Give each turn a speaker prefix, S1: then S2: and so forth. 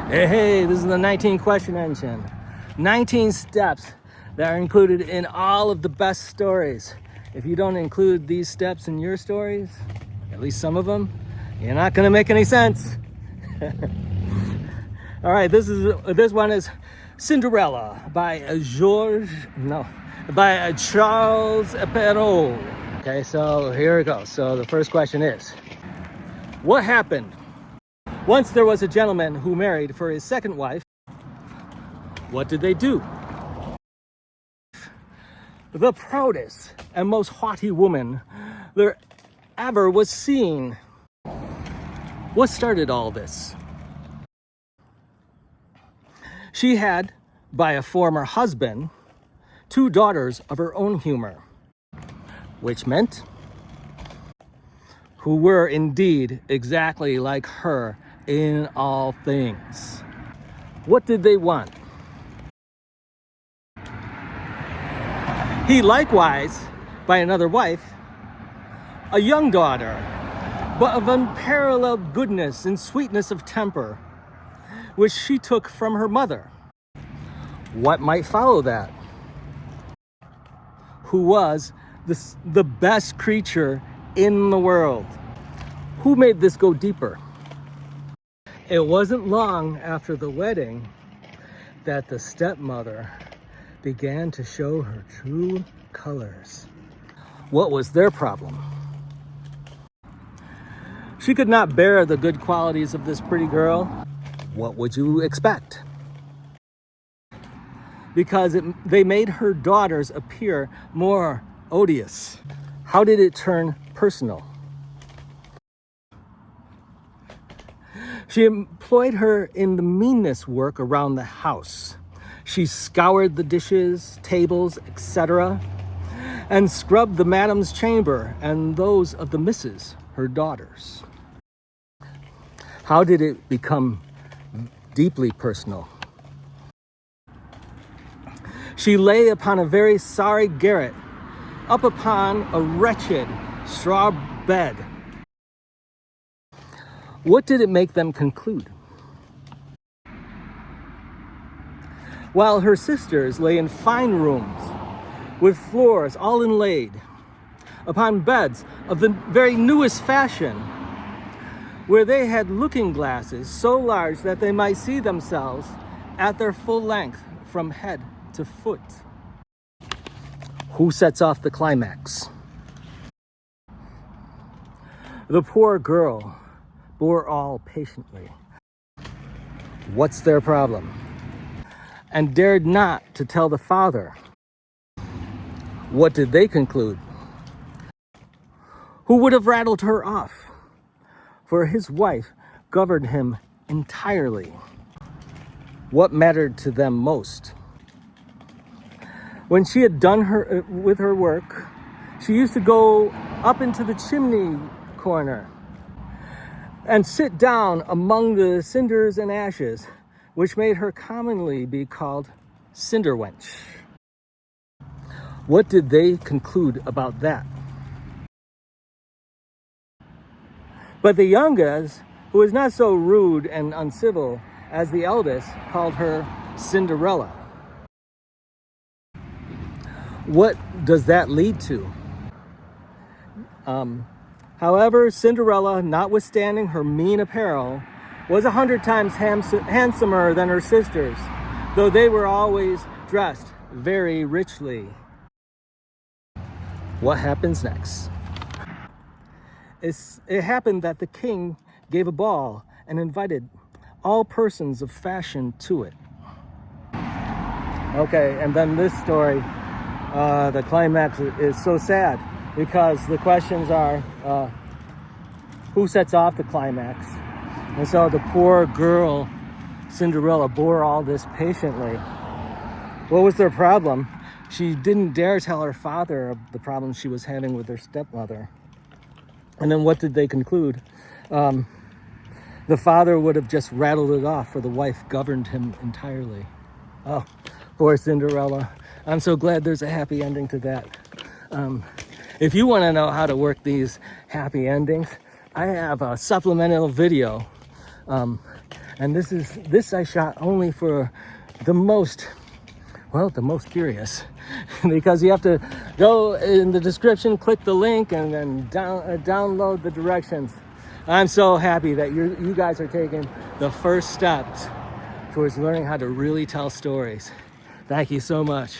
S1: Hey, this is the 19 question engine. 19 steps that are included in all of the best stories. If you don't include these steps in your stories, at least some of them, you're not gonna make any sense. All right, this one is Cinderella by Charles Perault. Okay, so here it goes. So the first question is, what happened? Once there was a gentleman who married for his second wife. What did they do? The proudest and most haughty woman there ever was seen. What started all this? She had, by a former husband, 2 daughters of her own humor, which meant who were indeed exactly like her in all things. What did they want? He likewise, by another wife, a young daughter, but of unparalleled goodness and sweetness of temper, which she took from her mother. What might follow that? Who was the best creature in the world? Who made this go deeper? It wasn't long after the wedding that the stepmother began to show her true colors. What was their problem? She could not bear the good qualities of this pretty girl. What would you expect? Because they made her daughters appear more odious. How did it turn personal? She employed her in the meanest work around the house. She scoured the dishes, tables, etc., and scrubbed the madam's chamber and those of the misses, her daughters. How did it become deeply personal? She lay upon a very sorry garret, up upon a wretched straw bed. What did it make them conclude? While her sisters lay in fine rooms, with floors all inlaid, upon beds of the very newest fashion, where they had looking glasses so large that they might see themselves at their full length from head to foot. Who sets off the climax? The poor girl bore all patiently. What's their problem? And dared not to tell the father. What did they conclude? Who would have rattled her off? For his wife governed him entirely. What mattered to them most? When she had done with her work, she used to go up into the chimney corner and sit down among the cinders and ashes, which made her commonly be called Cinder Wench. What did they conclude about that? But the youngest, who was not so rude and uncivil as the eldest, called her Cinderella. What does that lead to? However, Cinderella, notwithstanding her mean apparel, was 100 times handsomer than her sisters, though they were always dressed very richly. What happens next? It happened that the king gave a ball and invited all persons of fashion to it. Okay, and then this story, the climax is so sad because the questions are, who sets off the climax? And so the poor girl, Cinderella, bore all this patiently. What was their problem? She didn't dare tell her father of the problem she was having with her stepmother. And then what did they conclude? The father would have just rattled it off, for the wife governed him entirely. Oh, poor Cinderella. I'm so glad there's a happy ending to that. If you want to know how to work these happy endings, I have a supplemental video And this I shot only for the most curious, because you have to go in the description, click the link, and then download the directions. I'm so happy that you guys are taking the first steps towards learning how to really tell stories. Thank you so much.